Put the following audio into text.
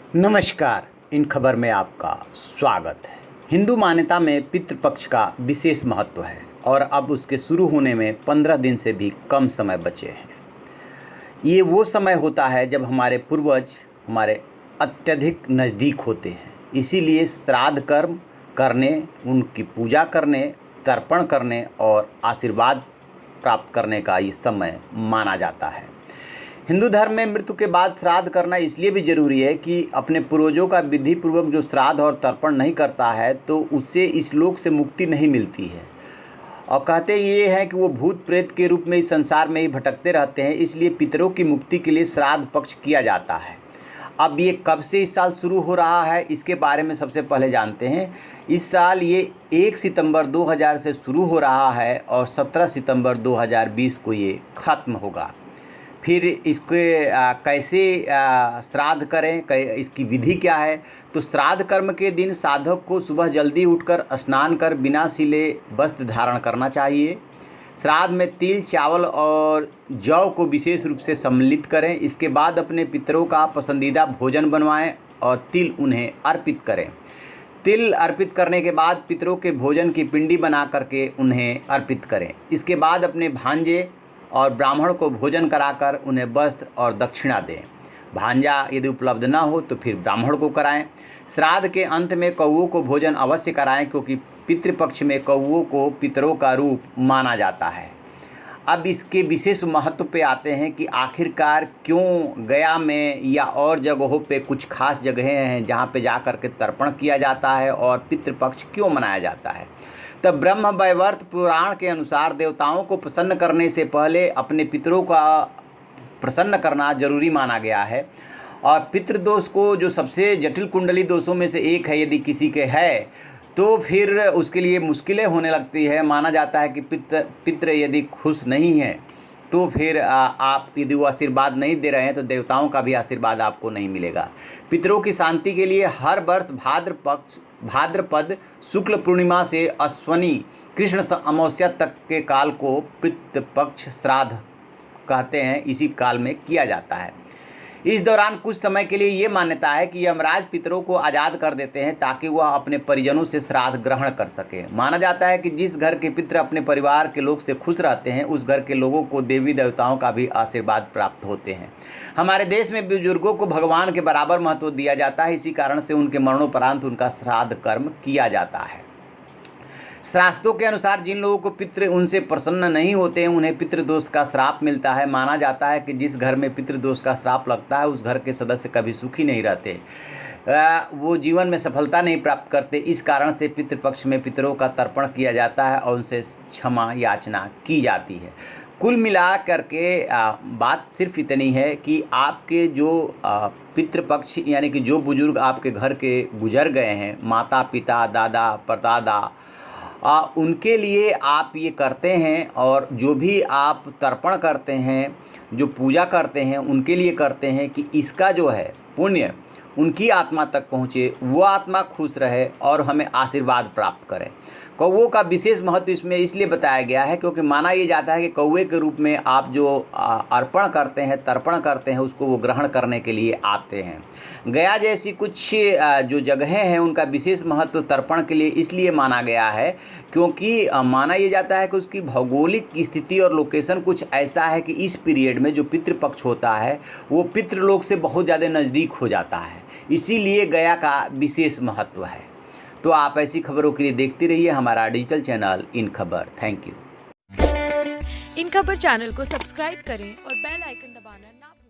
नमस्कार। इन खबर में आपका स्वागत है। हिंदू मान्यता में पितृपक्ष का विशेष महत्व है और अब उसके शुरू होने में 15 दिन से भी कम समय बचे हैं। ये वो समय होता है जब हमारे पूर्वज हमारे अत्यधिक नज़दीक होते हैं, इसीलिए श्राद्ध कर्म करने, उनकी पूजा करने, तर्पण करने और आशीर्वाद प्राप्त करने का ये समय माना जाता है। हिंदू धर्म में मृत्यु के बाद श्राद्ध करना इसलिए भी जरूरी है कि अपने पूर्वजों का विधि पूर्वक जो श्राद्ध और तर्पण नहीं करता है तो उससे इस लोक से मुक्ति नहीं मिलती है। और कहते ये हैं कि वो भूत प्रेत के रूप में इस संसार में ही भटकते रहते हैं, इसलिए पितरों की मुक्ति के लिए श्राद्ध पक्ष किया जाता है। अब ये कब से इस साल शुरू हो रहा है, इसके बारे में सबसे पहले जानते हैं। इस साल ये 1 सितंबर 2000 से शुरू हो रहा है और 17 सितंबर 2020 को ये ख़त्म होगा। फिर इसके कैसे श्राद्ध करें, इसकी विधि क्या है। तो श्राद्ध कर्म के दिन साधक को सुबह जल्दी उठकर स्नान कर बिना सिले वस्त्र धारण करना चाहिए। श्राद्ध में तिल, चावल और जौ को विशेष रूप से सम्मिलित करें। इसके बाद अपने पितरों का पसंदीदा भोजन बनवाएं और तिल उन्हें अर्पित करें। तिल अर्पित करने के बाद पितरों के भोजन की पिंडी बना करके उन्हें अर्पित करें। इसके बाद अपने भांजे और ब्राह्मण को भोजन कराकर उन्हें वस्त्र और दक्षिणा दें। भांजा यदि उपलब्ध न हो तो फिर ब्राह्मण को कराएं। श्राद्ध के अंत में कौओं को भोजन अवश्य कराएं, क्योंकि पितृपक्ष में कौओं को पितरों का रूप माना जाता है। अब इसके विशेष महत्व पे आते हैं कि आखिरकार क्यों गया में या और जगहों पे कुछ खास जगहें हैं जहाँ पे जा कर के तर्पण किया जाता है और पितृपक्ष क्यों मनाया जाता है। तब ब्रह्म वैवर्त पुराण के अनुसार देवताओं को प्रसन्न करने से पहले अपने पितरों का प्रसन्न करना जरूरी माना गया है। और पितृदोष को, जो सबसे जटिल कुंडली दोषों में से एक है, यदि किसी के है तो फिर उसके लिए मुश्किलें होने लगती है। माना जाता है कि पितृ यदि खुश नहीं है तो फिर आप यदि वो आशीर्वाद नहीं दे रहे हैं तो देवताओं का भी आशीर्वाद आपको नहीं मिलेगा। पितरों की शांति के लिए हर वर्ष भाद्रपद शुक्ल पूर्णिमा से अश्वनी कृष्ण अमावस्या तक के काल को पितृपक्ष श्राद्ध कहते हैं, इसी काल में किया जाता है। इस दौरान कुछ समय के लिए ये मान्यता है कि यमराज पितरों को आज़ाद कर देते हैं ताकि वह अपने परिजनों से श्राद्ध ग्रहण कर सके। माना जाता है कि जिस घर के पितर अपने परिवार के लोग से खुश रहते हैं उस घर के लोगों को देवी देवताओं का भी आशीर्वाद प्राप्त होते हैं। हमारे देश में बुजुर्गों को भगवान के बराबर महत्व दिया जाता है, इसी कारण से उनके मरणोपरांत उनका श्राद्ध कर्म किया जाता है। शास्त्रों के अनुसार जिन लोगों को पितृ उनसे प्रसन्न नहीं होते हैं उन्हें पितृदोष का श्राप मिलता है। माना जाता है कि जिस घर में पितृदोष का श्राप लगता है उस घर के सदस्य कभी सुखी नहीं रहते, वो जीवन में सफलता नहीं प्राप्त करते। इस कारण से पितृपक्ष में पितरों का तर्पण किया जाता है और उनसे क्षमा याचना की जाती है। कुल मिला करके बात सिर्फ इतनी है कि आपके जो पितृपक्ष यानी कि जो बुजुर्ग आपके घर के गुजर गए हैं, माता पिता, दादा परदादा, उनके लिए आप ये करते हैं। और जो भी आप तर्पण करते हैं, जो पूजा करते हैं, उनके लिए करते हैं कि इसका जो है पुण्य उनकी आत्मा तक पहुँचे, वो आत्मा खुश रहे और हमें आशीर्वाद प्राप्त करे। कौवे का विशेष महत्व इसमें इसलिए बताया गया है क्योंकि माना ये जाता है कि कौवे के रूप में आप जो अर्पण करते हैं, तर्पण करते हैं, उसको वो ग्रहण करने के लिए आते हैं। गया जैसी कुछ जो जगहें हैं उनका विशेष महत्व तर्पण के लिए इसलिए माना गया है क्योंकि माना ये जाता है कि उसकी भौगोलिक स्थिति और लोकेशन कुछ ऐसा है कि इस पीरियड में जो पितृपक्ष होता है वो पितृलोक से बहुत ज़्यादा नज़दीक हो जाता है, इसीलिए गया का विशेष महत्व है। तो आप ऐसी खबरों के लिए देखते रहिए हमारा डिजिटल चैनल इन खबर। Thank you. इन खबर चैनल को सब्सक्राइब करें और बेल आइकन दबाना ना भूलें।